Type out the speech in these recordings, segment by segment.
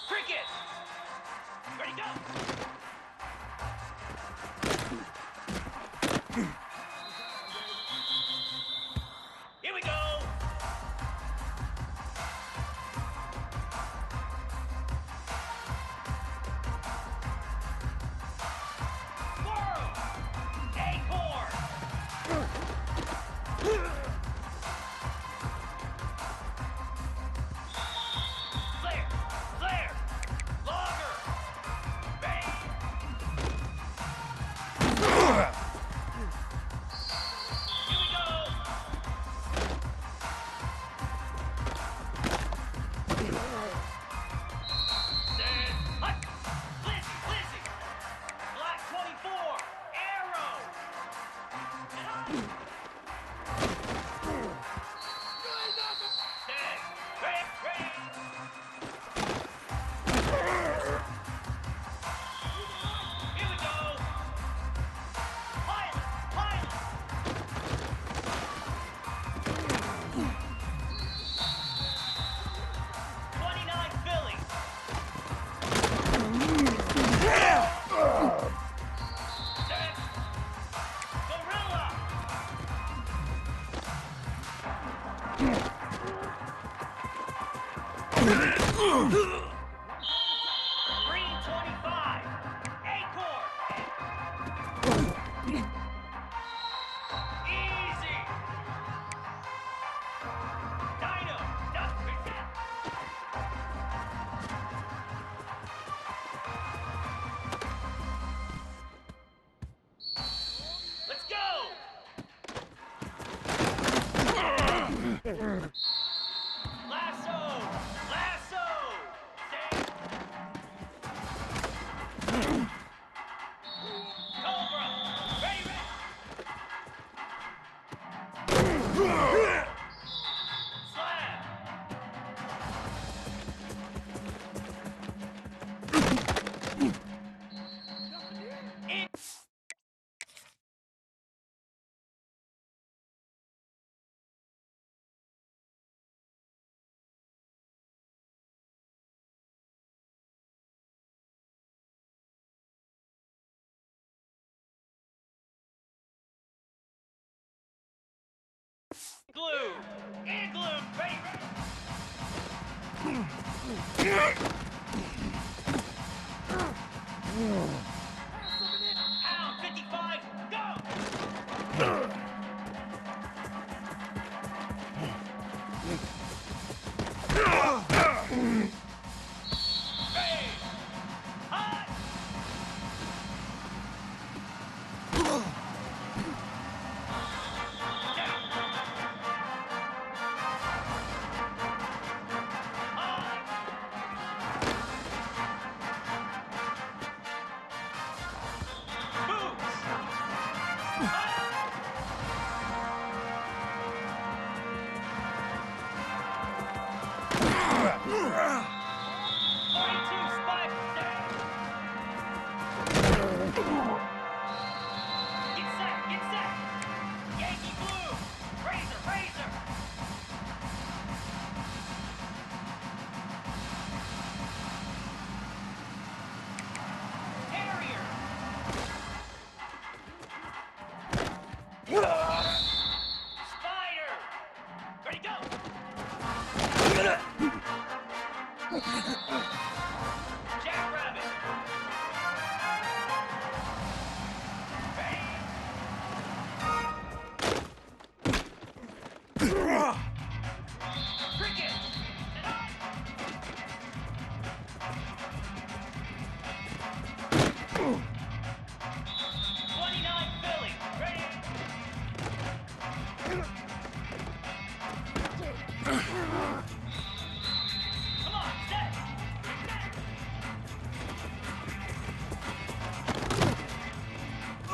Cricket! Ready, go! Here we go! Squirrel! Acorn! Flare! Flare! Logger! Bang! Here we go! Stand! Hut! Blizzy! Blizzy! Black 24! Arrow! And hut! Stand! Red! Red! Here we go! Pilot! Pilot! 29 Philly! Set! Gorilla! Green 25! Acorn! Easy! Dino! Duck! Reset! Let's go! Lasso! Lasso! Stay! Cobra! Ready, ready! Slab! In! Glue! Igloo! Ready, ready! Pound 55, go! Hey! Hot!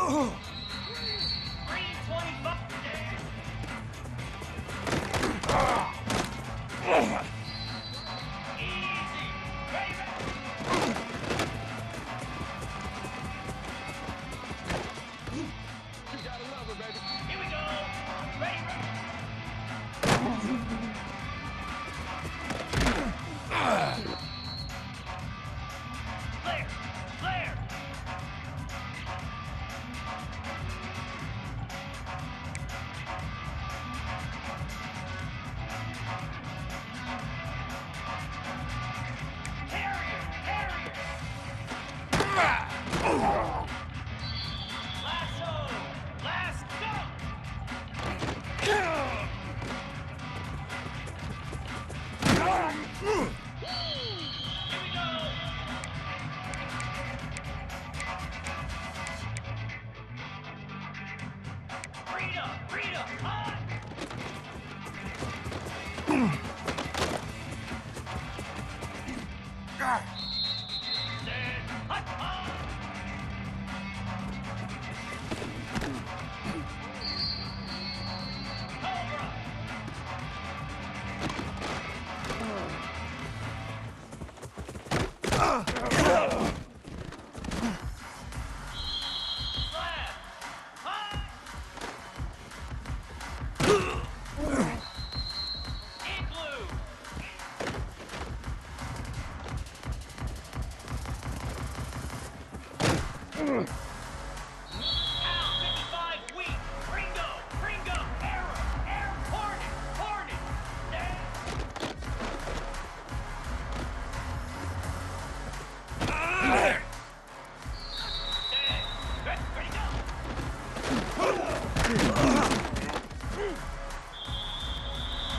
Down! Rita! Rita! Hot! Stand! Hot! Hot! Cobra! Slab! Hot! Igloo! Al 55 weak! Ringo! Ringo! Arrow! Arrow! Hornet! Hornet! Stand! Stand! Ready, go!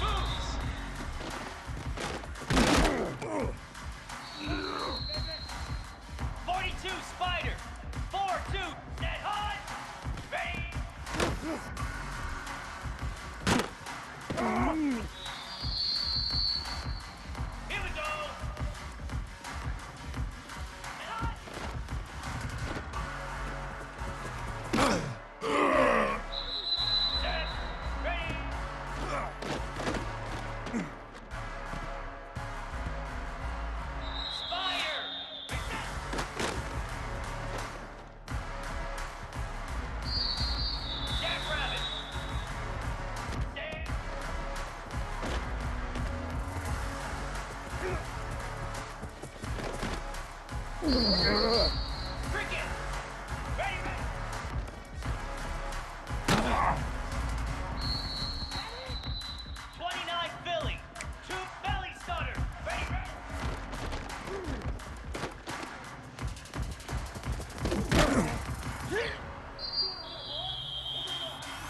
Moves! 42 Spider! 4-2! Dead hot! Ready! Here we go! Dead hot! Dead! Ready! Spider! Jackrabbit! Stand! Cricket! Ready, ready! 29 Philly! 2 belly stunner! Ready, ready!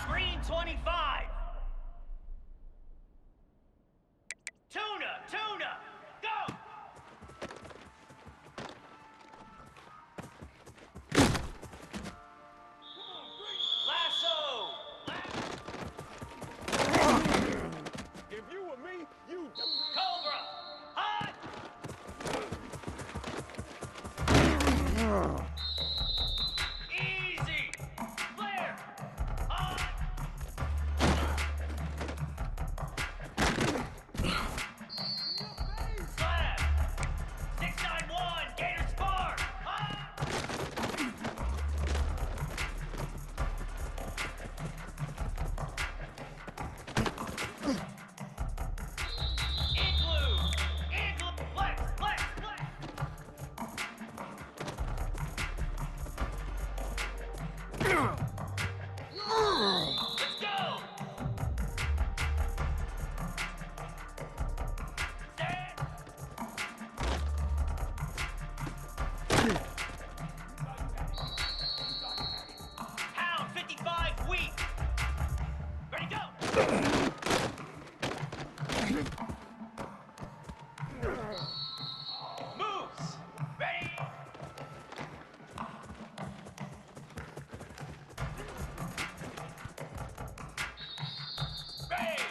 Green 25! Tuna! Tuna! Go! Lasso! If you were me, you Cobra! Hot! Easy! Flare! Hot! Slab! 691! Gator Spar! Hot! Igloo! Igloo! Flex! Flex! Flex! Let's go! Stand! Hound 55 weak! Ready, go! Moves! Ready! Ready!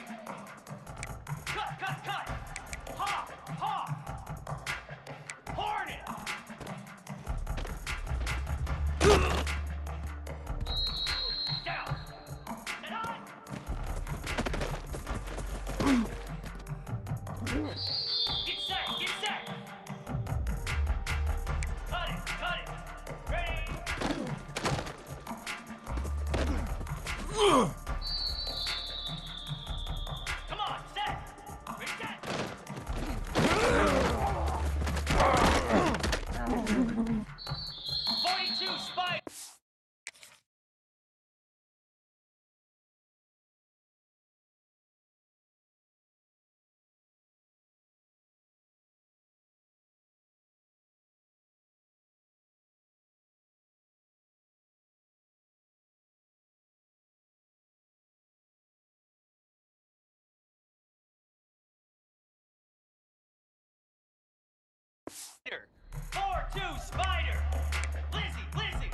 Cut, cut, cut! Hawk, hawk! Hornet! Down! And on! Get set, get set! Cut it, cut it! Ready! Come on, set! Reset! 42 Spike! Spider! 4-2 Spider! Lizzie, Lizzie!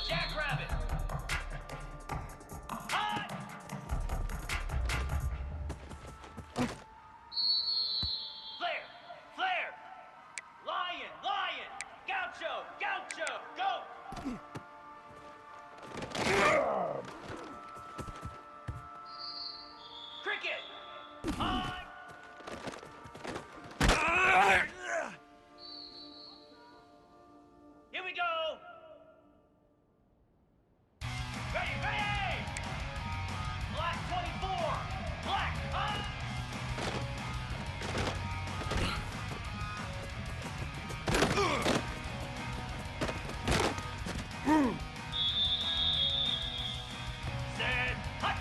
Jackrabbit. Hot. Flare. Flare. Lion. Lion. Gaucho. Gaucho. Go. Cricket. Hot. Here we go. Ready, ready! Black 24! Black, hot! Set, hot!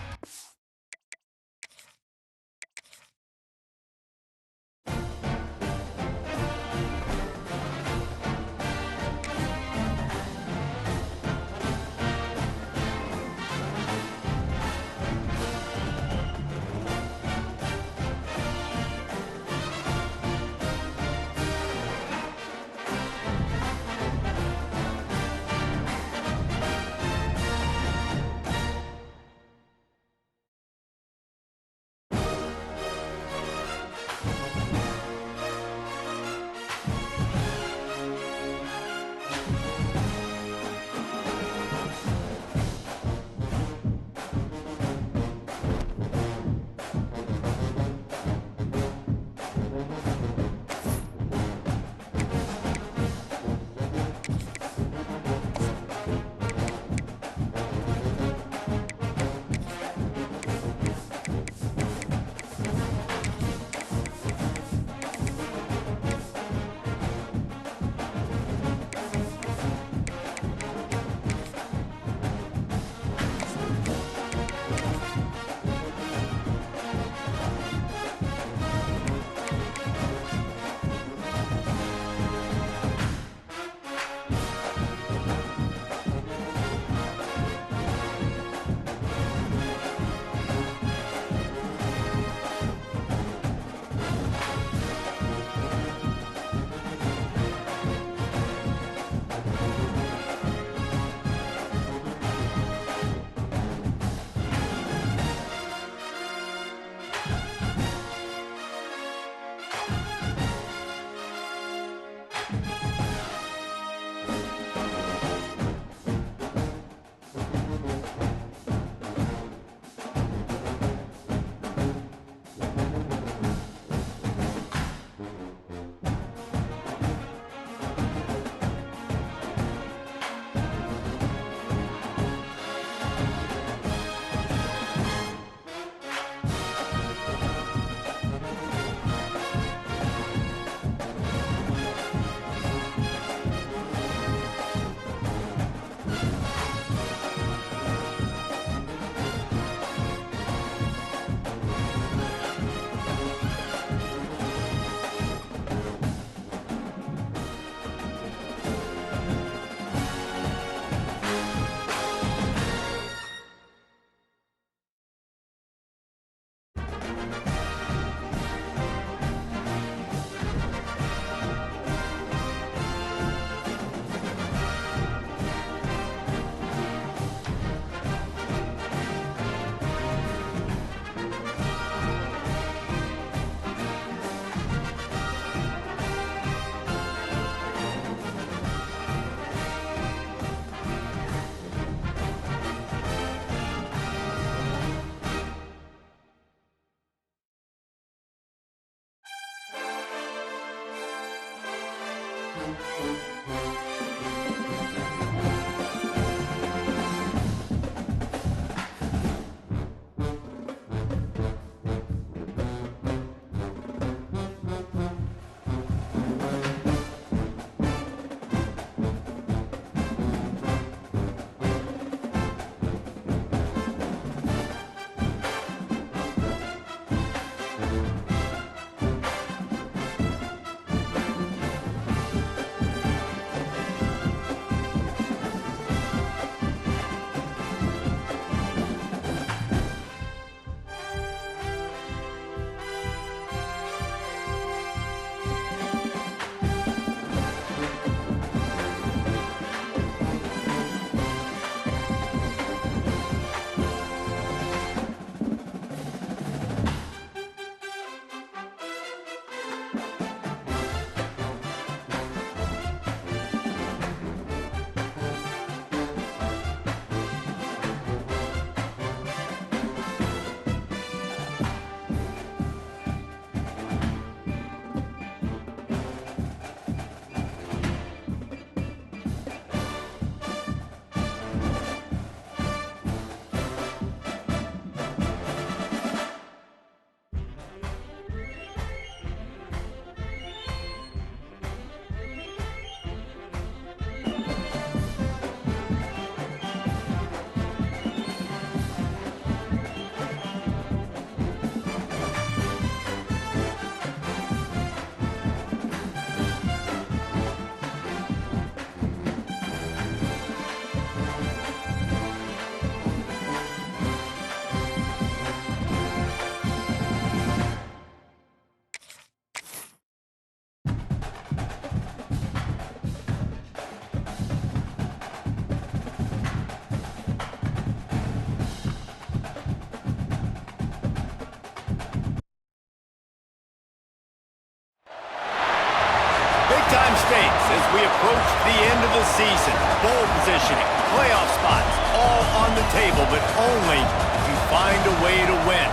Big-time stakes as we approach the end of the season. Bowl positioning, playoff spots, all on the table, but only if you find a way to win.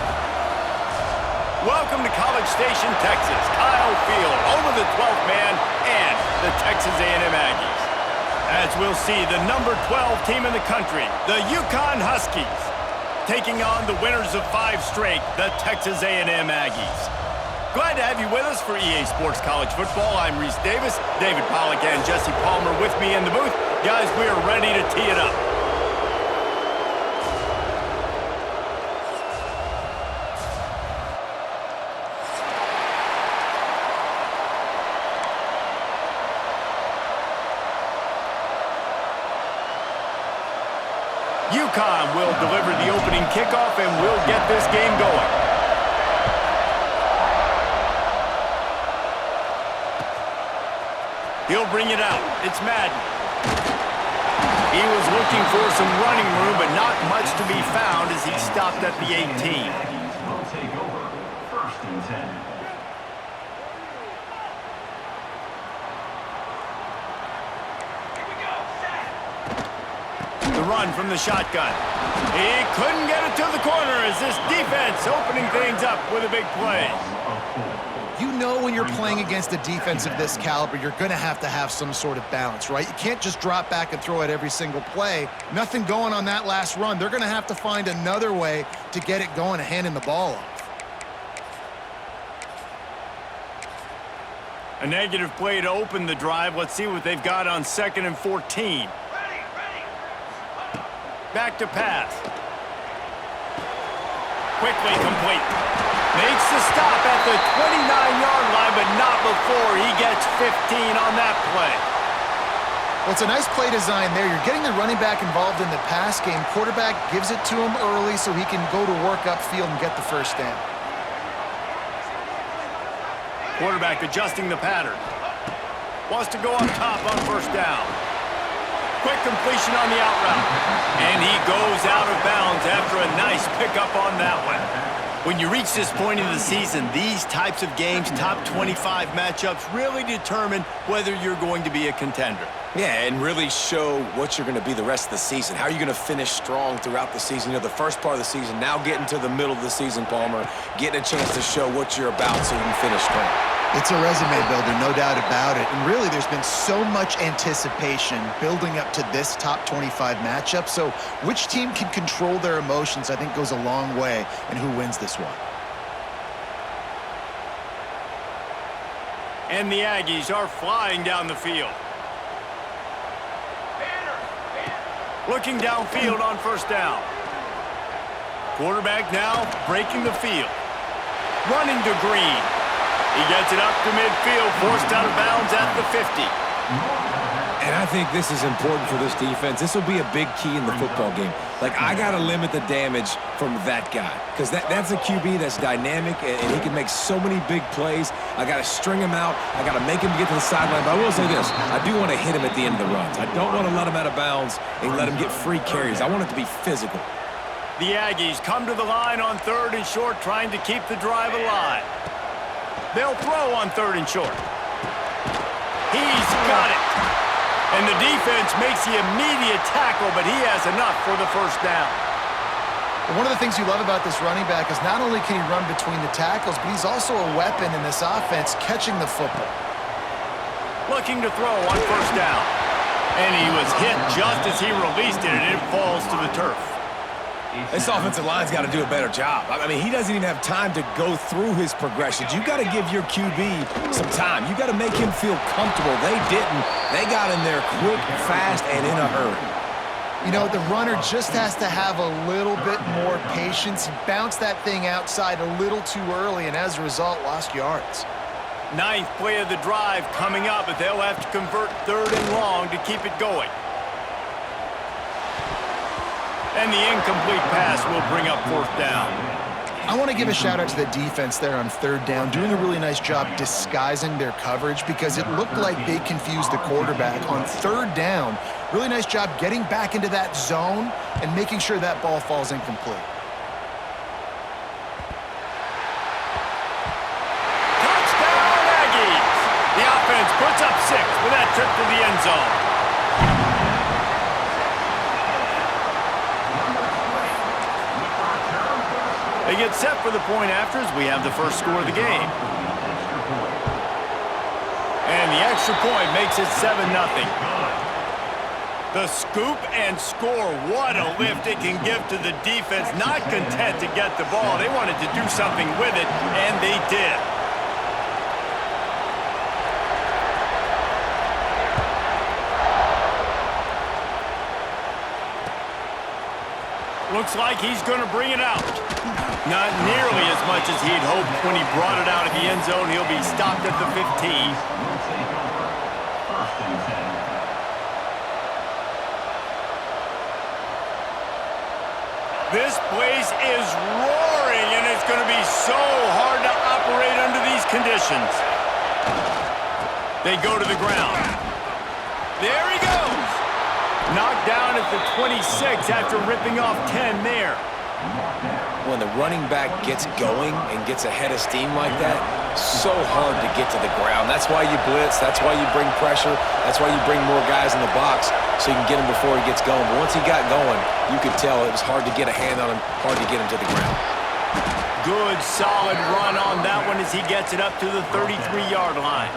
Welcome to College Station, Texas. Kyle Field, home of the 12th man and the Texas A&M Aggies. As we'll see, the number 12 team in the country, the UConn Huskies, taking on the winners of 5 straight, the Texas A&M Aggies. Glad to have you with us for EA Sports College Football. I'm Reese Davis, David Pollack and Jesse Palmer with me in the booth. Guys, we are ready to tee it up. UConn will deliver the opening kickoff and we'll get this game going. He'll bring it out. It's Madden. He was looking for some running room, but not much to be found as he stopped at the 18. Will take over. 1st and 10. Here we go. Set. The run from the shotgun. He couldn't get it to the corner as this defense opening things up with a big play. You know when you're playing against a defense of this caliber, you're going to have some sort of balance, right? You can't just drop back and throw it every single play. Nothing going on that last run. They're going to have to find another way to get it going and handing the ball off. A negative play to open the drive. Let's see what they've got on 2nd and 14. Ready. Back to pass. Quickly complete. Makes the stop at the 29-yard line, but not before he gets 15 on that play. Well, it's a nice play design there. You're getting the running back involved in the pass game. Quarterback gives it to him early so he can go to work upfield and get the first down. Quarterback adjusting the pattern. Wants to go up top on 1st down. Quick completion on the out route. And he goes out of bounds after a nice pickup on that one. When you reach this point in the season, these types of games, top 25 matchups, really determine whether you're going to be a contender. Yeah, and really show what you're going to be the rest of the season. How are you going to finish strong throughout the season? You know, the first part of the season, now getting to the middle of the season, Palmer, getting a chance to show what you're about so you can finish strong. It's a resume builder, no doubt about it. And really, there's been so much anticipation building up to this top 25 matchup. So which team can control their emotions, I think, goes a long way in who wins this one. And the Aggies are flying down the field. Looking downfield on 1st down. Quarterback now breaking the field. Running to Green. He gets it up to midfield, forced out of bounds at the 50. And I think this is important for this defense. This will be a big key in the football game. Like, I got to limit the damage from that guy because that's a QB that's dynamic and he can make so many big plays. I got to string him out. I got to make him get to the sideline. But I will say this. I do want to hit him at the end of the runs. I don't want to let him out of bounds and let him get free carries. I want it to be physical. The Aggies come to the line on 3rd and short, trying to keep the drive alive. They'll throw on 3rd and short. He's got it. And the defense makes the immediate tackle, but he has enough for the 1st down. One of the things you love about this running back is not only can he run between the tackles, but he's also a weapon in this offense catching the football. Looking to throw on 1st down. And he was hit just as he released it, and it falls to the turf. This offensive line's got to do a better job. I mean, he doesn't even have time to go through his progressions. You got to give your QB some time. You got to make him feel comfortable. They didn't. They got in there quick, fast, and in a hurry. You know, the runner just has to have a little bit more patience. He bounced that thing outside a little too early, and as a result, lost yards. 9th play of the drive coming up, but they'll have to convert 3rd and long to keep it going. And the incomplete pass will bring up 4th down. I want to give a shout out to the defense there on 3rd down, doing a really nice job disguising their coverage because it looked like they confused the quarterback on 3rd down. Really nice job getting back into that zone and making sure that ball falls incomplete. Touchdown, Aggies! The offense puts up 6 with that trip to the end zone. They get set for the point after as we have the first score of the game. And the extra point makes it 7-0. The scoop and score. What a lift it can give to the defense. Not content to get the ball. They wanted to do something with it, and they did. Looks like he's going to bring it out. Not nearly as much as he'd hoped when he brought it out of the end zone. He'll be stopped at the 15. This place is roaring, and it's going to be so hard to operate under these conditions. They go to the ground. There he goes. Knocked down at the 26 after ripping off 10 there. When the running back gets going and gets ahead of steam like that, so hard to get to the ground. That's why you blitz. That's why you bring pressure. That's why you bring more guys in the box so you can get him before he gets going. But once he got going, you could tell it was hard to get a hand on him, hard to get him to the ground. Good, solid run on that one as he gets it up to the 33-yard line.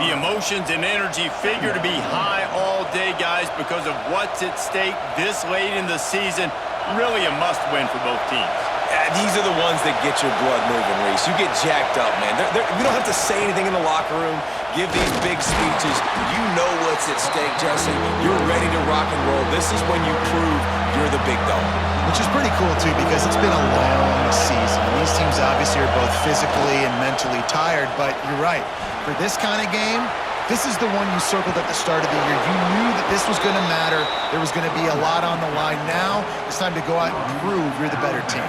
The emotions and energy figure to be high all day, guys, because of what's at stake this late in the season. Really a must-win for both teams. These are the ones that get your blood moving, Reese. You get jacked up, man. We don't have to say anything in the locker room, give these big speeches. You know what's at stake, Jesse. You're ready to rock and roll. This is when you prove you're the big dog. Which is pretty cool, too, because it's been a long season. These teams obviously are both physically and mentally tired, but you're right. For this kind of game, this is the one you circled at the start of the year. You knew that this was going to matter. There was going to be a lot on the line. Now it's time to go out and prove you're the better team.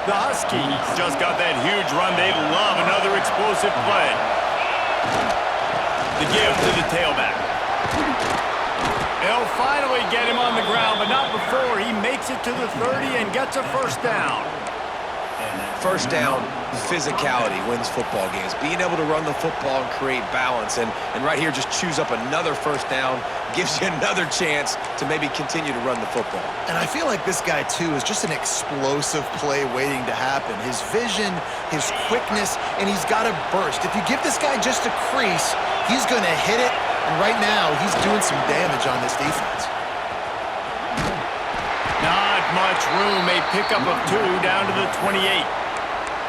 The Huskies just got that huge run. They love another explosive play. The give to the tailback. They'll finally get him on the ground, but not before he makes it to the 30 and gets a first down. First down, physicality wins football games. Being able to run the football and create balance. And right here, just choose up another first down, gives you another chance to maybe continue to run the football. And I feel like this guy, too, is just an explosive play waiting to happen. His vision, his quickness, and he's got a burst. If you give this guy just a crease, he's going to hit it. And right now, he's doing some damage on this defense. Not much room. A pickup of 2 down to the 28.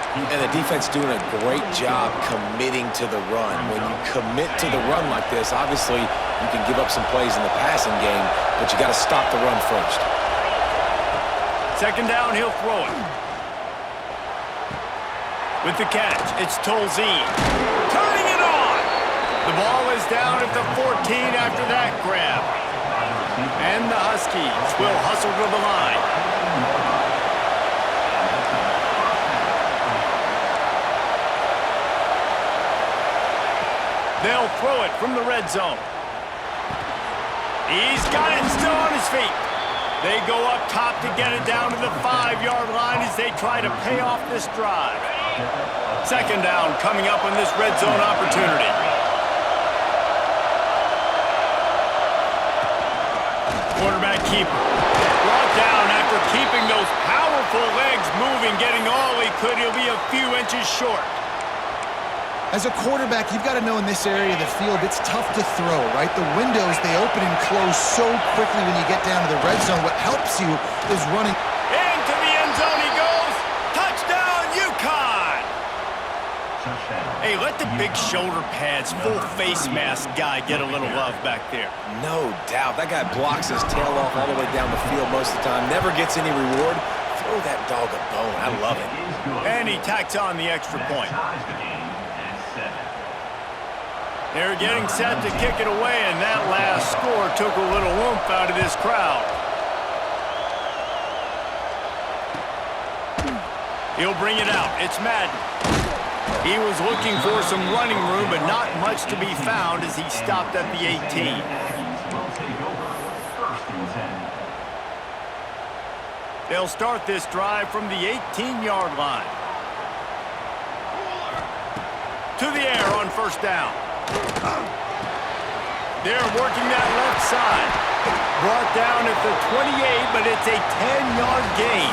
And the defense doing a great job committing to the run. When you commit to the run like this, obviously you can give up some plays in the passing game, but you got to stop the run first. Second down, he'll throw it. With the catch, it's Tolzien. Turning it on! The ball is down at the 14 after that grab. And the Huskies will hustle to the line. They'll throw it from the red zone. He's got it still on his feet. They go up top to get it down to the 5-yard line as they try to pay off this drive. Second down coming up on this red zone opportunity. Quarterback keeper. Brought down after keeping those powerful legs moving, getting all he could. He'll be a few inches short. As a quarterback, you've got to know in this area of the field, it's tough to throw, right? The windows, they open and close so quickly when you get down to the red zone. What helps you is running. Into the end zone he goes. Touchdown, UConn! Hey, let the big shoulder pads, full face mask guy get a little love back there. No doubt. That guy blocks his tail off all the way down the field most of the time. Never gets any reward. Throw that dog a bone. I love it. And he tacks on the extra point. They're getting set to kick it away, and that last score took a little oomph out of this crowd. He'll bring it out. It's Madden. He was looking for some running room, but not much to be found as he stopped at the 18. They'll start this drive from the 18-yard line. To the air on first down. They're working that left side. Brought down at the 28, but it's a 10-yard gain.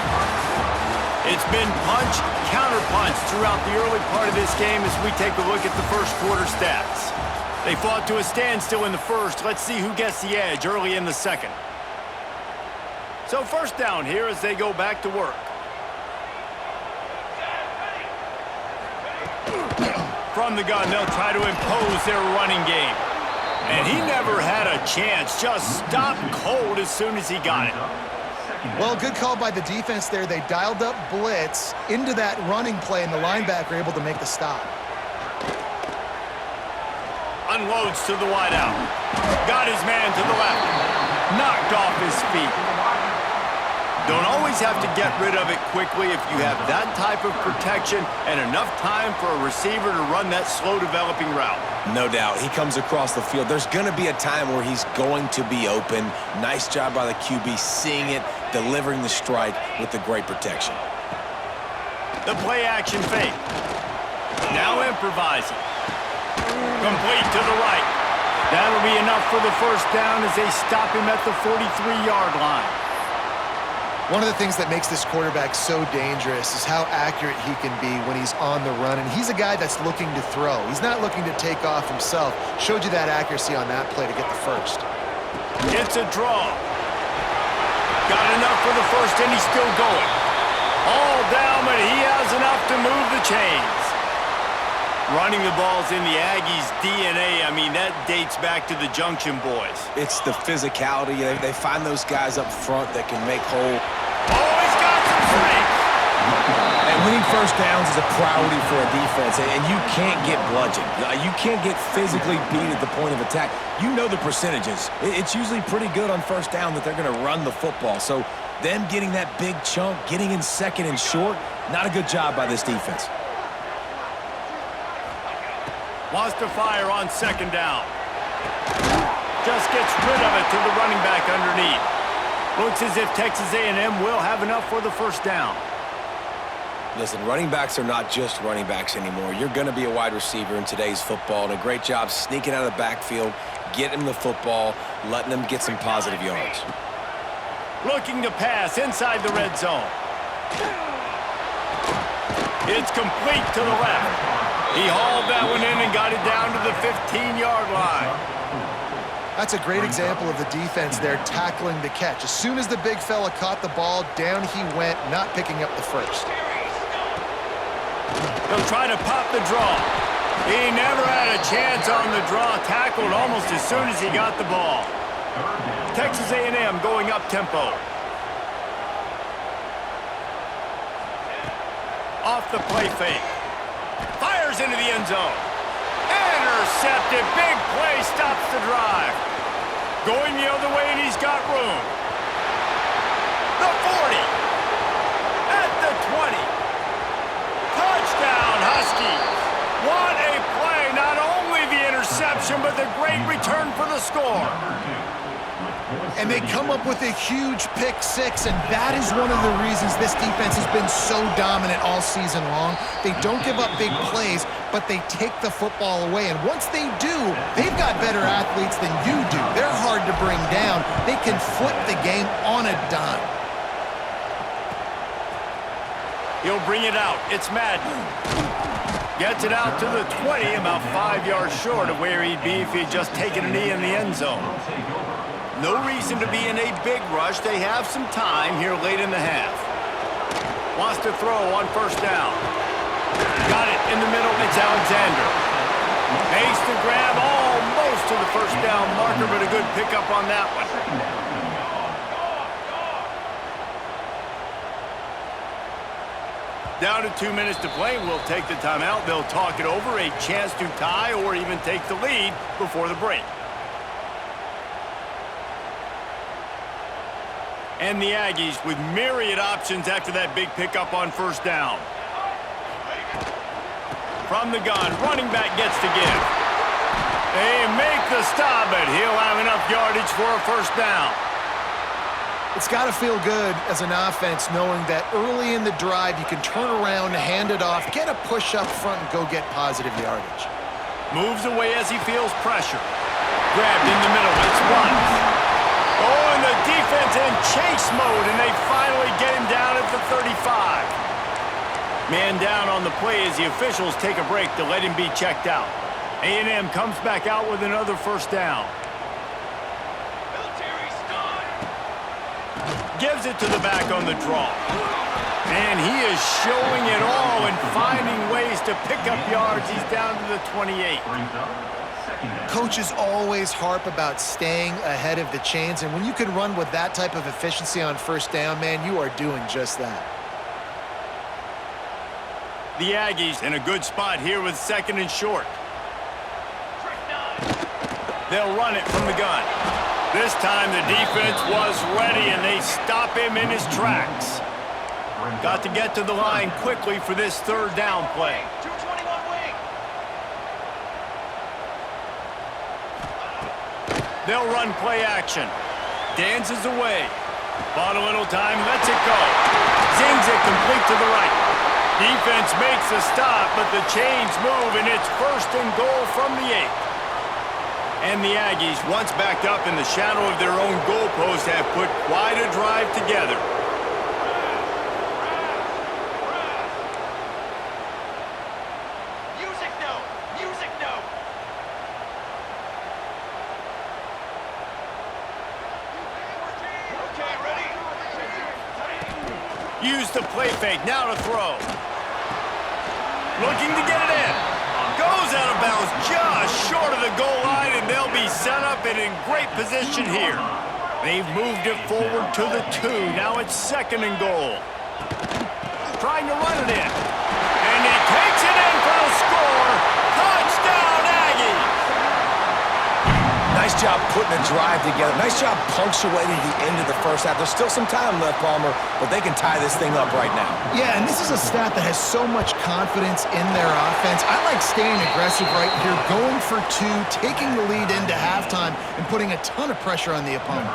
It's been punch, counter-punch throughout the early part of this game as we take a look at the first quarter stats. They fought to a standstill in the first. Let's see who gets the edge early in the second. So first down here as they go back to work. From the gun, they'll try to impose their running game. And he never had a chance. Just stopped cold as soon as he got it. Well, good call by the defense there. They dialed up blitz into that running play, and the linebacker able to make the stop. Unloads to the wideout. Got his man to the left. Knocked off his feet. Don't always have to get rid of it quickly if you have that type of protection and enough time for a receiver to run that slow-developing route. No doubt. He comes across the field. There's going to be a time where he's going to be open. Nice job by the QB seeing it, delivering the strike with the great protection. The play-action fake. Now improvising. Complete to the right. That'll be enough for the first down as they stop him at the 43-yard line. One of the things that makes this quarterback so dangerous is how accurate he can be when he's on the run. And he's a guy that's looking to throw. He's not looking to take off himself. Showed you that accuracy on that play to get the first. It's a draw. Got enough for the first, and he's still going. All down, but he has enough to move the chains. Running the ball's in the Aggies' DNA. I mean, that dates back to the Junction Boys. It's the physicality. They find those guys up front that can make whole. Oh, he's got some strength. And winning first downs is a priority for a defense, and you can't get bludgeoned. You can't get physically beat at the point of attack. You know the percentages. It's usually pretty good on first down that they're going to run the football. So them getting that big chunk, getting in second and short, not a good job by this defense. Wants to fire on second down. Just gets rid of it to the running back underneath. Looks as if Texas A&M will have enough for the first down. Listen, running backs are not just running backs anymore. You're going to be a wide receiver in today's football, and a great job sneaking out of the backfield, getting them the football, letting them get some positive yards. Looking to pass inside the red zone. It's complete to the left. He hauled that one in and got it down to the 15-yard line. That's a great example of the defense there tackling the catch. As soon as the big fella caught the ball, down he went, not picking up the first. He'll try to pop the draw. He never had a chance on the draw, tackled almost as soon as he got the ball. Texas A&M going up tempo. Off the play fake. Fires into the end zone. Intercepted. Big play stops the drive. Going the other way, and he's got room. The 40. At the 20. Touchdown, Huskies. What a play. Not only the interception, but the great return for the score. And they come up with a huge pick six, and that is one of the reasons this defense has been so dominant all season long. They don't give up big plays, but they take the football away. And once they do, they've got better athletes than you do. They're hard to bring down. They can flip the game on a dime. He'll bring it out. It's Madden. Gets it out to the 20, about 5 yards short of where he'd be if he'd just taken a knee in the end zone. No reason to be in a big rush. They have some time here late in the half. Wants to throw on first down. Got it in the middle. It's Alexander. Makes the grab almost to the first down marker, but a good pickup on that one. Down to 2 minutes to play. We'll take the timeout. They'll talk it over. A chance to tie or even take the lead before the break. And the Aggies with myriad options after that big pickup on first down. From the gun, running back gets to give. They make the stop, but he'll have enough yardage for a first down. It's got to feel good as an offense knowing that early in the drive you can turn around, hand it off, get a push up front, and go get positive yardage. Moves away as he feels pressure. Grabbed in the middle. It's Watts. Oh, and the defense in chase mode, and they finally get him down at the 35. Man down on the play as the officials take a break to let him be checked out. A&M comes back out with another first down. Military start. Gives it to the back on the draw. And he is showing it all and finding ways to pick up yards. He's down to the 28. Brings up second down. Coaches always harp about staying ahead of the chains, and when you can run with that type of efficiency on first down, man, you are doing just that. The Aggies in a good spot here with second and short. Trick 9. They'll run it from the gun. This time the defense was ready, and they stop him in his tracks. Got to get to the line quickly for this third down play. 221 wing. They'll run play action. Dances away. Bought a little time, lets it go. Zings it complete to the right. Defense makes a stop, but the chains move, and it's first and goal from the 8. And the Aggies, once backed up in the shadow of their own goalpost, have put quite a drive together. Music note. Music note. Okay, ready? Use the play fake, now to throw. Looking to get it in. Goes out of bounds just short of the goal line, and they'll be set up and in great position here. They've moved it forward to the 2. Now it's second and goal. Trying to run it in. And he takes it in for the score. Touchdown, Aggies! Nice job putting a drive together. Nice job punctuating the end of the first half. There's still some time left, Palmer, but they can tie this thing up right now. Yeah, and this is a staff that has so much confidence in their offense. I like staying aggressive right here, going for 2, taking the lead into halftime, and putting a ton of pressure on the opponent.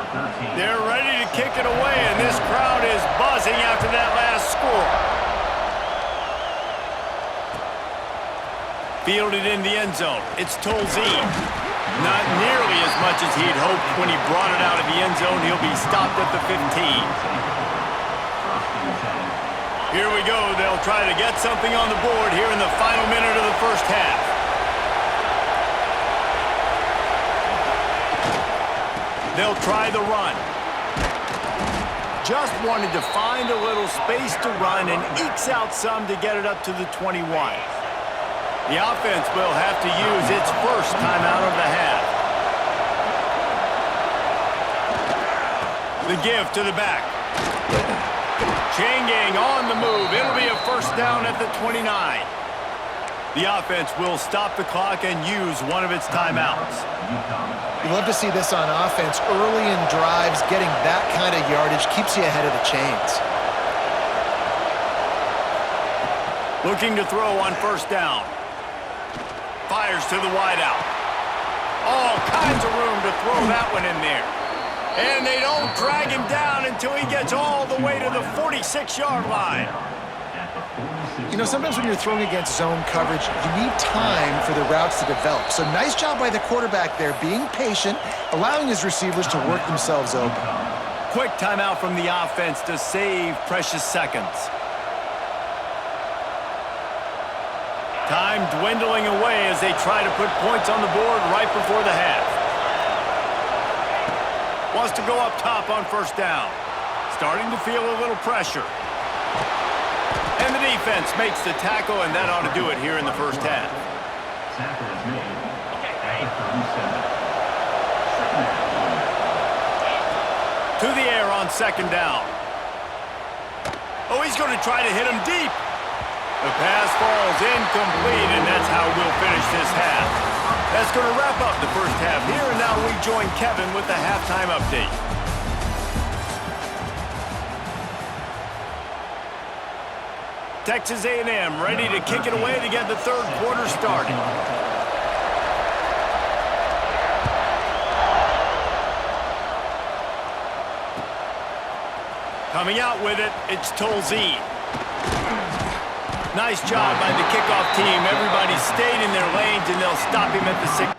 They're ready to kick it away, and this crowd is buzzing after that last score. Fielded in the end zone. It's Tolzien. Not nearly as much as he'd hoped when he brought it out of the end zone. He'll be stopped at the 15. Here we go. They'll try to get something on the board here in the final minute of the first half. They'll try the run. Just wanted to find a little space to run and ekes out some to get it up to the 21. The offense will have to use its first timeout of the half. The give to the back. Chain gang on the move. It'll be a first down at the 29. The offense will stop the clock and use one of its timeouts. You love to see this on offense. Early in drives, getting that kind of yardage keeps you ahead of the chains. Looking to throw on first down. Fires to the wideout. All kinds of room to throw that one in there. And they don't drag him down until he gets all the way to the 46-yard line. You know, sometimes when you're throwing against zone coverage, you need time for the routes to develop. So nice job by the quarterback there, being patient, allowing his receivers to work themselves open. Quick timeout from the offense to save precious seconds. Time dwindling away as they try to put points on the board right before the half. Wants to go up top on first down. Starting to feel a little pressure. And the defense makes the tackle, and that ought to do it here in the first half. Tackle is made. Okay, At the 37. To the air on second down. Oh, he's going to try to hit him deep. The pass falls incomplete, and that's how we'll finish this half. That's going to wrap up the first half here, and now we join Kevin with the halftime update. Texas A&M ready to kick it away to get the third quarter started. Coming out with it, it's Tolzien. Nice job by the kickoff team. Everybody stayed in their lanes, and they'll stop him at the 6.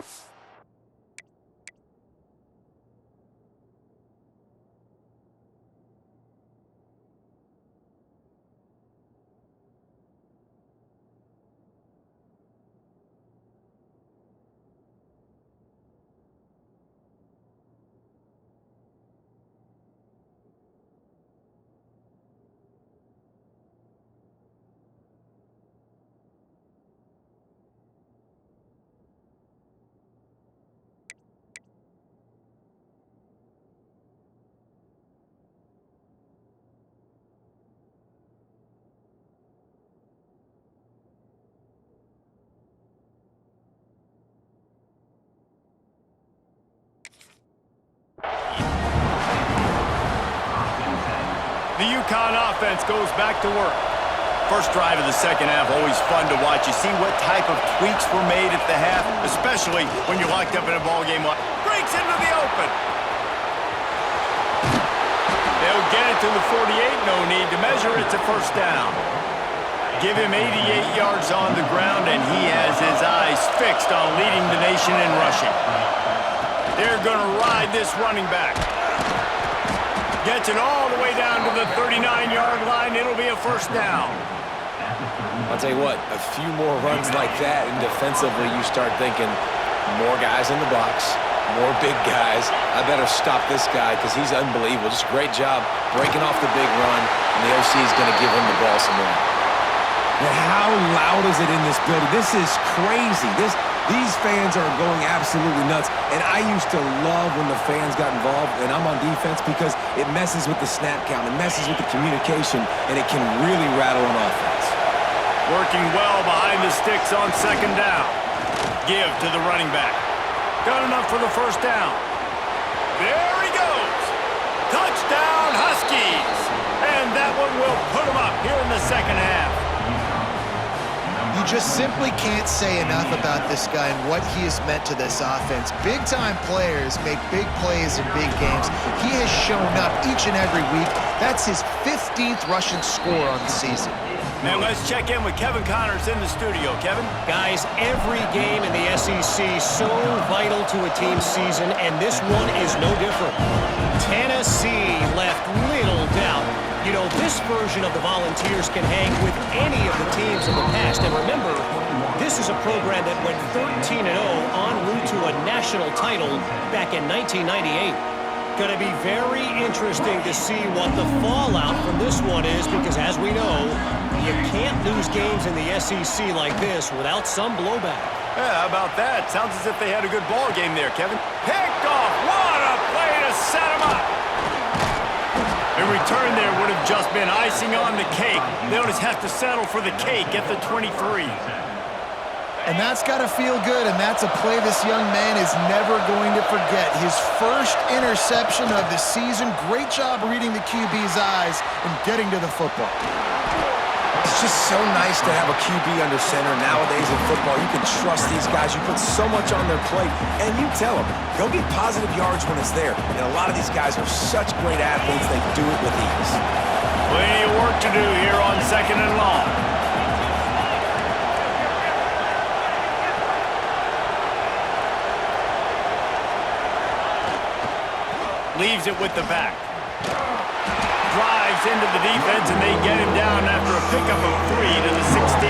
The UConn offense goes back to work. First drive of the second half, always fun to watch. You see what type of tweaks were made at the half, especially when you're locked up in a ball game. Breaks into the open. They'll get it to the 48. No need to measure. It's a first down. Give him 88 yards on the ground, and he has his eyes fixed on leading the nation in rushing. They're going to ride this running back. Gets it all the way down to the 39-yard line. It'll be a first down. I'll tell you what, a few more runs like that, and defensively you start thinking more guys in the box, more big guys. I better stop this guy because he's unbelievable. Just a great job breaking off the big run, and the OC is going to give him the ball some more. And how loud is it in this building? This is crazy. These fans are going absolutely nuts. And I used to love when the fans got involved, and I'm on defense, because it messes with the snap count, it messes with the communication, and it can really rattle an offense. Working well behind the sticks on second down. Give to the running back. Got enough for the first down. There he goes. Touchdown, Huskies. And that one will put them up here in the second half. You just simply can't say enough about this guy and what he has meant to this offense. Big-time players make big plays in big games. He has shown up each and every week. That's his 15th rushing score on the season. And let's check in with Kevin Connors in the studio. Kevin? Guys, every game in the SEC so vital to a team's season, and this one is no different. Tennessee left little doubt. You know, this version of the Volunteers can hang with any of the teams in the past. And remember, this is a program that went 13-0 en route to a national title back in 1998. Going to be very interesting to see what the fallout from this one is, because as we know, you can't lose games in the SEC like this without some blowback. Yeah, how about that? Sounds as if they had a good ball game there, Kevin. Picked off. What a play to set him up. A return there would have just been icing on the cake. They'll just have to settle for the cake at the 23. And that's got to feel good, and that's a play this young man is never going to forget. His first interception of the season. Great job reading the QB's eyes and getting to the football. It's just so nice to have a QB under center nowadays in football. You can trust these guys. You put so much on their plate, and you tell them, go get positive yards when it's there. And a lot of these guys are such great athletes, they do it with ease. Plenty of work to do here on second and long. Leaves it with the back. Drives into the defense, and they get him down after a pickup of 3 to the 16.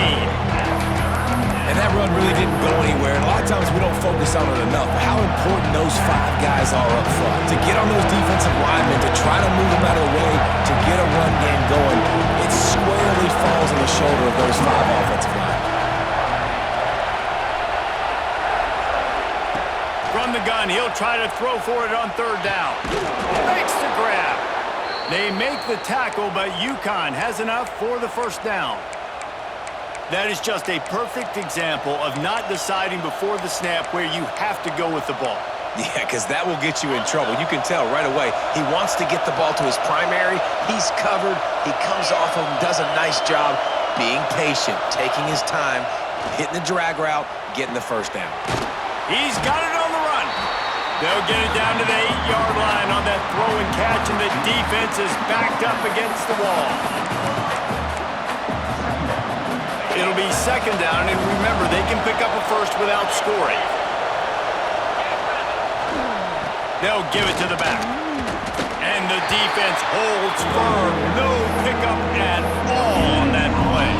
And that run really didn't go anywhere. And a lot of times we don't focus on it enough. But how important those 5 guys are up front. To get on those defensive linemen, to try to move them out of the way, to get a run game going, it squarely falls on the shoulder of those 5 offensive linemen. From the gun, he'll try to throw for it on third down. Makes the grab. They make the tackle, but UConn has enough for the first down. That is just a perfect example of not deciding before the snap where you have to go with the ball. Yeah, because that will get you in trouble. You can tell right away. He wants to get the ball to his primary. He's covered. He comes off of him, does a nice job being patient, taking his time, hitting the drag route, getting the first down. He's got it on the run. They'll get it down to the 8-yard line on that throw and catch, and the defense is backed up against the wall. It'll be second down, and remember, they can pick up a first without scoring. They'll give it to the back. And the defense holds firm. No pickup at all on that play.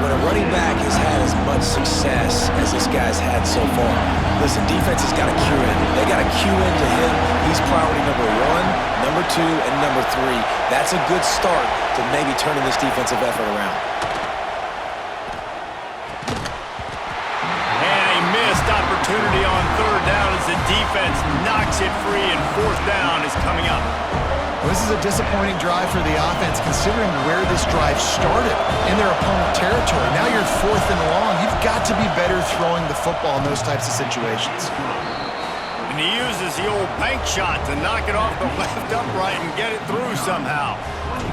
When a running back has had as much success as this guy's had so far, listen, defense has got to cue in. They got to cue into him. He's priority number 1, number 2, and number 3. That's a good start to maybe turning this defensive effort around. And a missed opportunity on third down as the defense knocks it free, and fourth down is coming up. Well, this is a disappointing drive for the offense, considering where this drive started in their opponent territory. Now you're 4th and long. You've got to be better throwing the football in those types of situations. And he uses the old bank shot to knock it off the left upright and get it through somehow.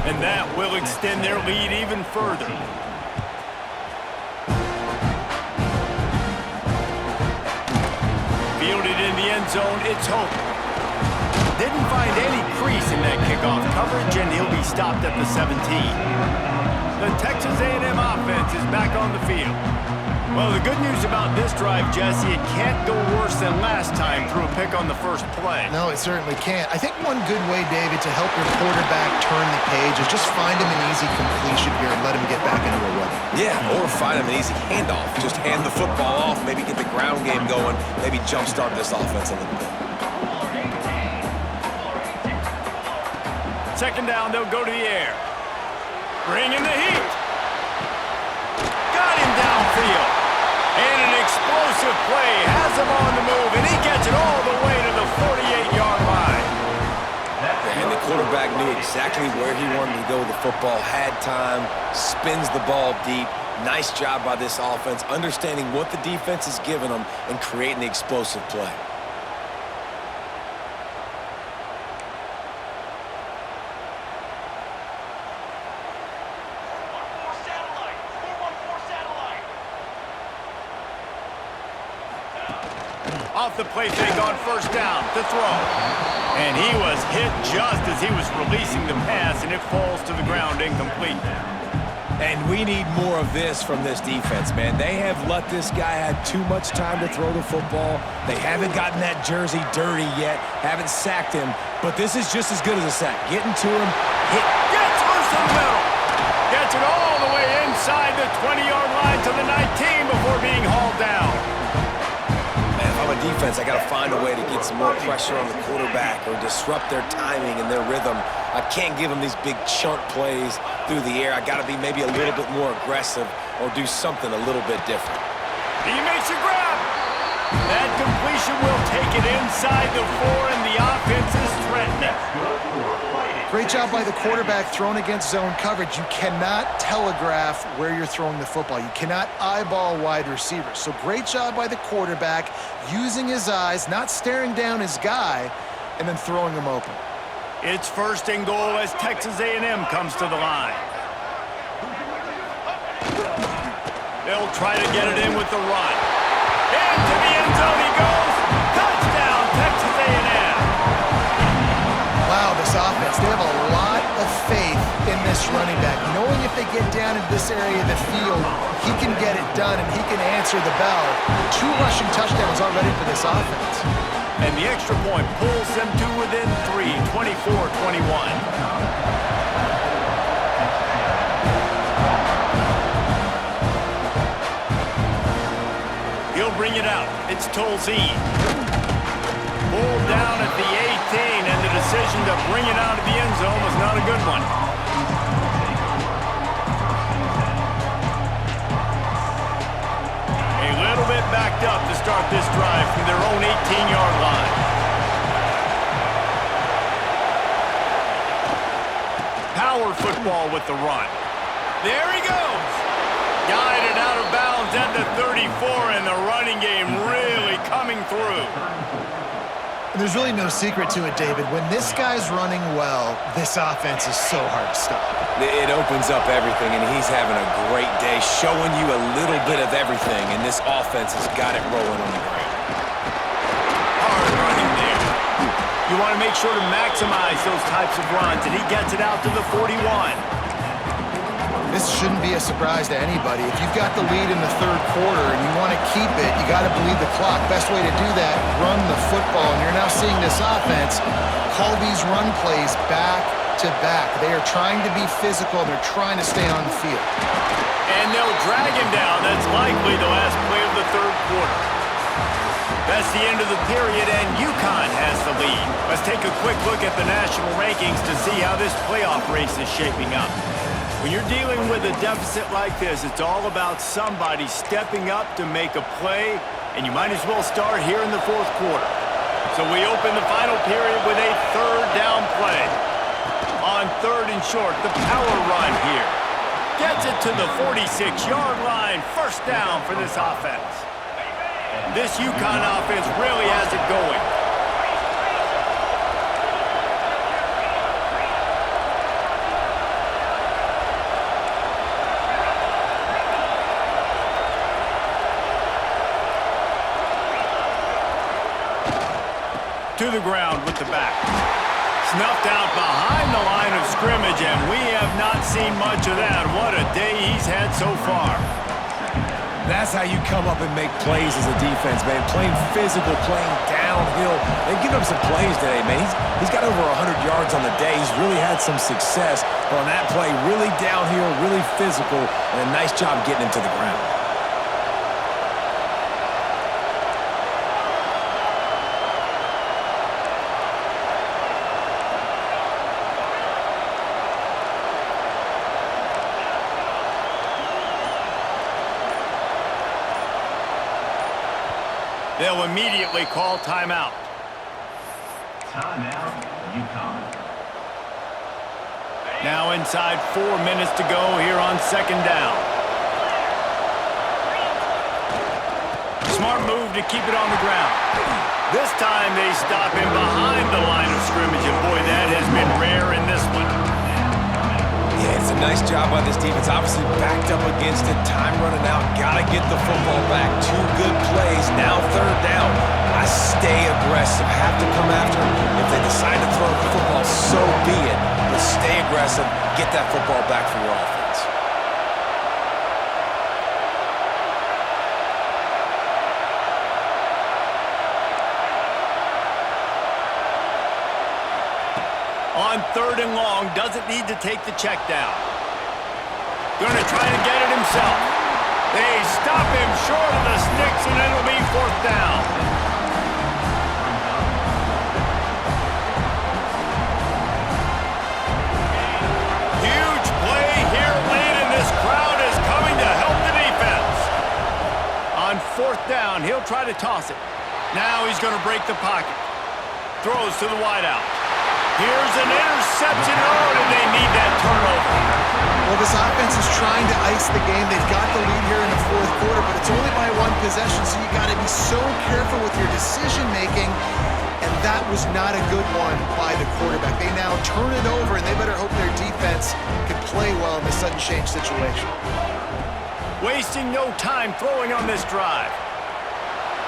And that will extend their lead even further. Fielded in the end zone, it's Hope. Didn't find any crease in that kickoff coverage, and he'll be stopped at the 17. The Texas A&M offense is back on the field. Well, the good news about this drive, Jesse, it can't go worse than last time through a pick on the first play. No, it certainly can't. I think one good way, David, to help your quarterback turn the page is just find him an easy completion here and let him get back into a run. Yeah, or find him an easy handoff. Just hand the football off, maybe get the ground game going, maybe jumpstart this offense a little bit. Second down, they'll go to the air. Bring in the heat. Got him downfield. And an explosive play has him on the move, and he gets it all the way to the 48-yard line. And the quarterback knew exactly where he wanted to go with the football, had time, spins the ball deep. Nice job by this offense, understanding what the defense is giving them and creating the explosive play. Off the play fake on first down to throw. And he was hit just as he was releasing the pass, and it falls to the ground incomplete. And we need more of this from this defense, man. They have let this guy have too much time to throw the football. They haven't gotten that jersey dirty yet, haven't sacked him, but this is just as good as a sack. Getting to him, hit. Gets loose in the middle. Gets it all the way inside the 20-yard line to the 19 before being hauled down. Defense, I got to find a way to get some more pressure on the quarterback or disrupt their timing and their rhythm. I can't give them these big chunk plays through the air. I got to be maybe a little bit more aggressive or do something a little bit different. He makes a grab. That completion will take it inside the 4, and the offense is threatening. Great job by the quarterback thrown against zone coverage. You cannot telegraph where you're throwing the football. You cannot eyeball wide receivers. So great job by the quarterback using his eyes, not staring down his guy, and then throwing him open. It's first and goal as Texas A&M comes to the line. They'll try to get it in with the run. Into the end zone he goes. Touchdown, Texas A&M. Wow, this offense, they have a lot of faith in this running back, knowing if they get down in this area of the field, he can get it done and he can answer the bell. 2 rushing touchdowns already for this offense. And the extra point pulls them to within 3, 24-21. He'll bring it out. It's Tolzien. Pulled down at the 18, and the decision to bring it out of the end zone was not a good one. A little bit backed up to start this drive from their own 18-yard line. Power football with the run. There he goes. Guided out of bounds at the 34, and the running game really coming through. And there's really no secret to it, David. When this guy's running well, this offense is so hard to stop. It opens up everything, and he's having a great day, showing you a little bit of everything, and this offense has got it rolling on the ground. Hard running there. You want to make sure to maximize those types of runs, and he gets it out to the 41. This shouldn't be a surprise to anybody. If you've got the lead in the third quarter and you want to keep it, you got to bleed the clock. Best way to do that, run the football. And you're now seeing this offense call these run plays back to back. They are trying to be physical. They're trying to stay on the field. And they'll drag him down. That's likely the last play of the third quarter. That's the end of the period, and UConn has the lead. Let's take a quick look at the national rankings to see how this playoff race is shaping up. When you're dealing with a deficit like this, it's all about somebody stepping up to make a play, and you might as well start here in the fourth quarter. So we open the final period with a third down play. On third and short, the power run here. Gets it to the 46-yard line. First down for this offense. This UConn offense really has it going. To the ground with the back. Snuffed out behind the line of scrimmage, and we have not seen much of that. What a day he's had so far. That's how you come up and make plays as a defense, man. Playing physical, playing downhill. They've given him some plays today, man. He's got over 100 yards on the day. He's really had some success. But on that play, really downhill, really physical, and a nice job getting him to the ground. They'll immediately call timeout. Timeout, UConn. Now inside 4 minutes to go here on second down. Smart move to keep it on the ground. This time they stop him behind the line of scrimmage, and boy, that has been rare in this one. Yeah, it's a nice job by this defense. Obviously backed up against it. Time running out. Got to get the football back. 2 good plays. Now third down. I stay aggressive. Have to come after him. If they decide to throw the football, so be it. But stay aggressive. Get that football back for your offense. On third and long, doesn't need to take the check down. Going to try to get it himself. They stop him short of the sticks, and it'll be fourth down. Huge play here late, and this crowd is coming to help the defense. On fourth down, he'll try to toss it. Now he's going to break the pocket. Throws to the wideout. Here's an interception. Oh, and they need that turnover. Well, this offense is trying to ice the game. They've got the lead here in the fourth quarter, but it's only by 1 possession, so you got to be so careful with your decision-making, and that was not a good one by the quarterback. They now turn it over, and they better hope their defense can play well in the sudden change situation. Wasting no time throwing on this drive.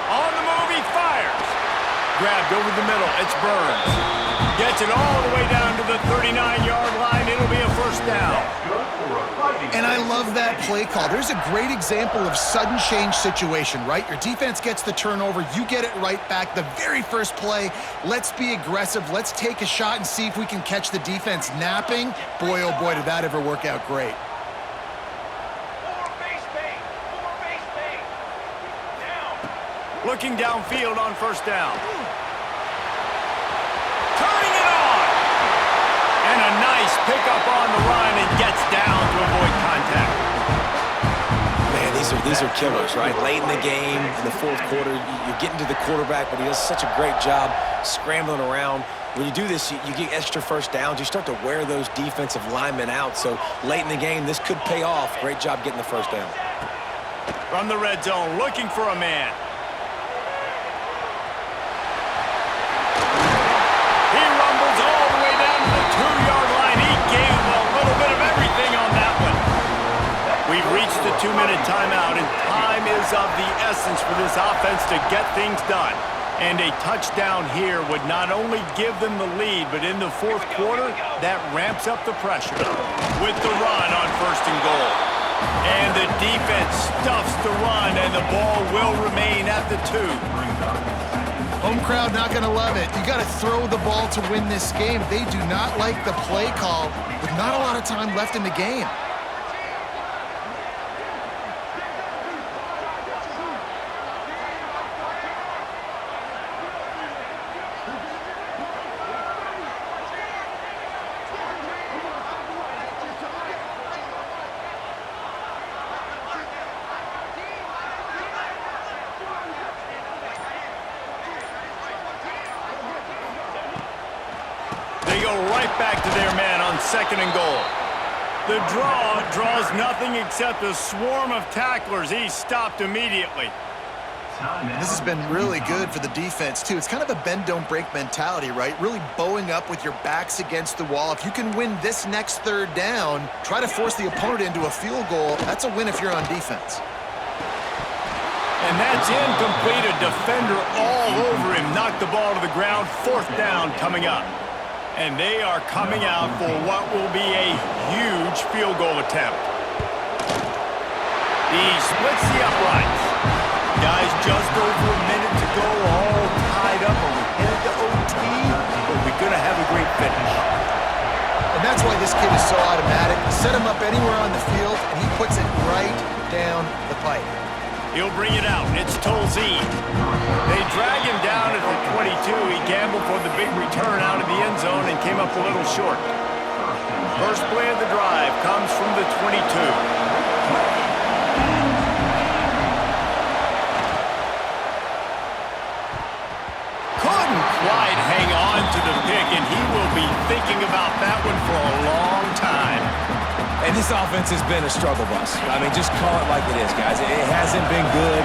On the move, he fires. Grabbed over the middle. It's Burns. Gets it all the way down to the 39-yard line. It'll be a first down. And I love that play call. There's a great example of sudden change situation, right? Your defense gets the turnover. You get it right back. The very first play, let's be aggressive. Let's take a shot and see if we can catch the defense napping. Boy, oh boy, did that ever work out great. Looking downfield on first down. Turning it on. And a nice pickup on the run and gets down to avoid contact. Man, these are killers, right? Late in the game, in the fourth quarter, you're getting to the quarterback, but he does such a great job scrambling around. When you do this, you get extra first downs. You start to wear those defensive linemen out. So late in the game, this could pay off. Great job getting the first down. From the red zone, looking for a man. We've reached the 2-minute timeout, and time is of the essence for this offense to get things done. And a touchdown here would not only give them the lead, but in the fourth quarter, that ramps up the pressure. With the run on 1st and goal. And the defense stuffs the run, and the ball will remain at the 2. Home crowd not going to love it. You got to throw the ball to win this game. They do not like the play call with not a lot of time left in the game. They go right back to their man on 2nd and goal. The draw draws nothing except a swarm of tacklers. He's stopped immediately. This has been really good for the defense, too. It's kind of a bend-don't-break mentality, right? Really bowing up with your backs against the wall. If you can win this next 3rd down, try to force the opponent into a field goal. That's a win if you're on defense. And that's incomplete. A defender all over him. Knocked the ball to the ground. 4th down coming up. And they are coming out for what will be a huge field goal attempt. He splits the uprights. Guys, just over a minute to go, all tied up, and we're headed to OT, but we're going to have a great finish. And that's why this kid is so automatic. Set him up anywhere on the field, and he puts it right down the pipe. He'll bring it out. It's Tolzien. They drag him down at the 22. He gambled for the big return out of the end zone and came up a little short. First play of the drive comes from the 22. Couldn't quite hang on to the pick, and he will be thinking about that one for a long time. And this offense has been a struggle bus. I mean, just call it like it is, guys. It hasn't been good,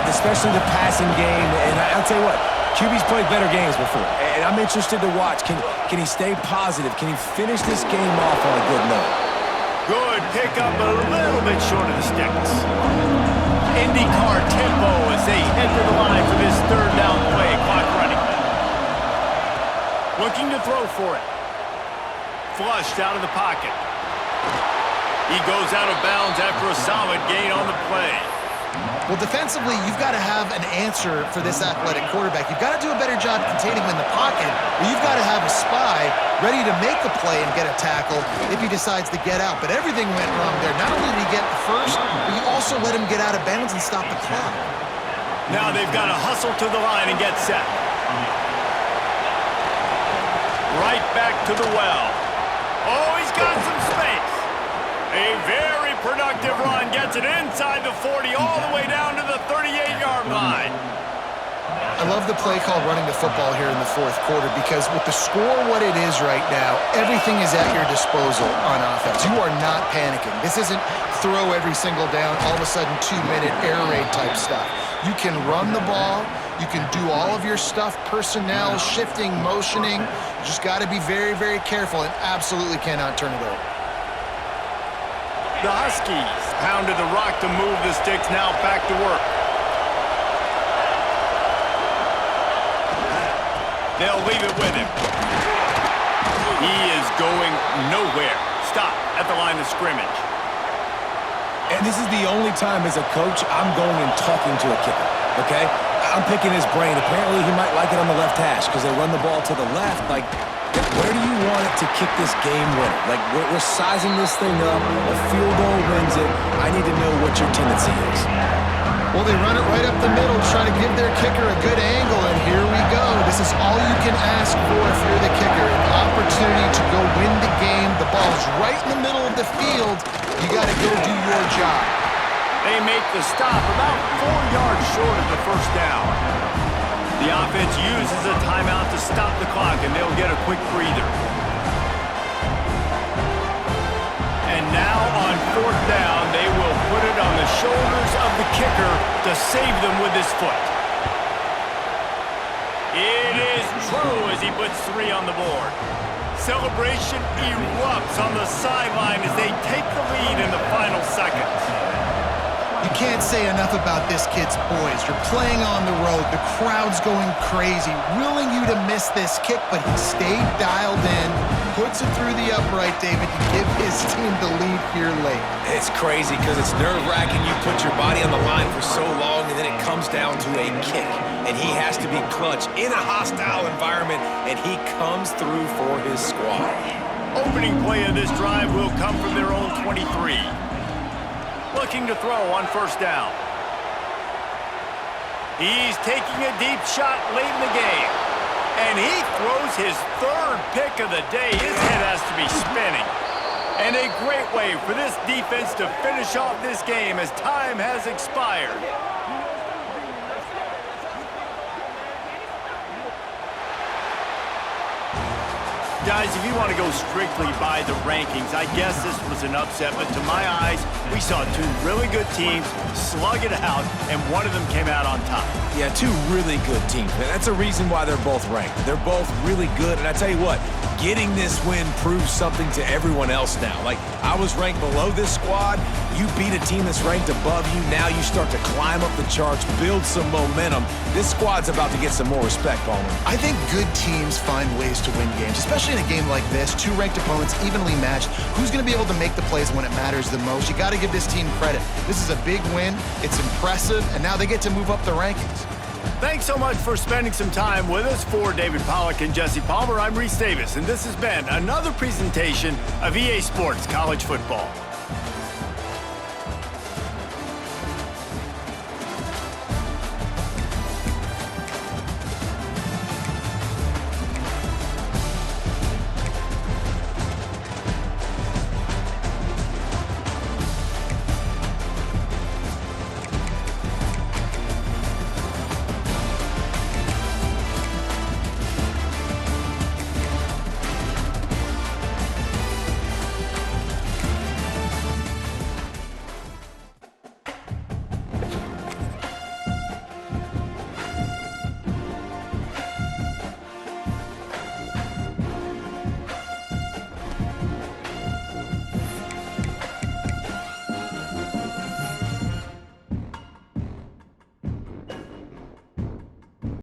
especially the passing game. And I'll tell you what, QB's played better games before. And I'm interested to watch. Can he stay positive? Can he finish this game off on a good note? Good pickup, a little bit short of the sticks. IndyCar tempo as they head to the line for this 3rd down play. Clock running. Looking to throw for it. Flushed out of the pocket. He goes out of bounds after a solid gain on the play. Well, defensively, you've got to have an answer for this athletic quarterback. You've got to do a better job containing him in the pocket, but you've got to have a spy ready to make a play and get a tackle if he decides to get out. But everything went wrong there. Not only did he get the first, but you also let him get out of bounds and stop the clock. Now they've got to hustle to the line and get set. Right back to the well. Oh, he's got some space. A very productive run gets it inside the 40 all the way down to the 38-yard line. I love the play call running the football here in the 4th quarter because with the score what it is right now, everything is at your disposal on offense. You are not panicking. This isn't throw every single down, all of a sudden 2-minute air raid type stuff. You can run the ball. You can do all of your stuff, personnel, shifting, motioning. You just got to be very, very careful and absolutely cannot turn it over. The Huskies pounded the rock to move the sticks, now back to work. They'll leave it with him. He is going nowhere. Stop at the line of scrimmage. And this is the only time as a coach I'm going and talking to a kicker, okay? I'm picking his brain. Apparently he might like it on the left hash because they run the ball to the left. Like, where do you want it to kick this game winner? Like, we're sizing this thing up. A field goal wins it. I need to know what your tendency is. Well, they run it right up the middle, try to give their kicker a good angle, and here we go. This is all you can ask for if you're the kicker. An opportunity to go win the game. The ball's right in the middle of the field. You got to go do your job. They make the stop about 4 yards short of the first down. The offense uses a timeout to stop the clock, and they'll get a quick breather. And now on 4th down, they will put it on the shoulders of the kicker to save them with his foot. It is true as he puts 3 on the board. Celebration erupts on the sideline as they take the lead in the final seconds. You can't say enough about this kid's poise. You're playing on the road. The crowd's going crazy, willing you to miss this kick, but he stayed dialed in, puts it through the upright, David, to give his team the lead here late. It's crazy because it's nerve-wracking. You put your body on the line for so long, and then it comes down to a kick. And he has to be clutch in a hostile environment, and he comes through for his squad. Opening play of this drive will come from their own 23. Looking to throw on first down. He's taking a deep shot late in the game. And he throws his third pick of the day. His head has to be spinning. And a great way for this defense to finish off this game as time has expired. Guys, if you want to go strictly by the rankings, I guess this was an upset, but to my eyes, we saw two really good teams slug it out, and one of them came out on top. Yeah, two really good teams. Man, that's a reason why they're both ranked. They're both really good, and I tell you what, getting this win proves something to everyone else now. Like, I was ranked below this squad. You beat a team that's ranked above you. Now you start to climb up the charts, build some momentum. This squad's about to get some more respect, Ballman. I think good teams find ways to win games, especially in a game like this. Two ranked opponents, evenly matched. Who's going to be able to make the plays when it matters the most? You got to give this team credit. This is a big win. It's impressive, and now they get to move up the rankings. Thanks so much for spending some time with us. For David Pollack and Jesse Palmer, I'm Reese Davis, and this has been another presentation of EA Sports College Football.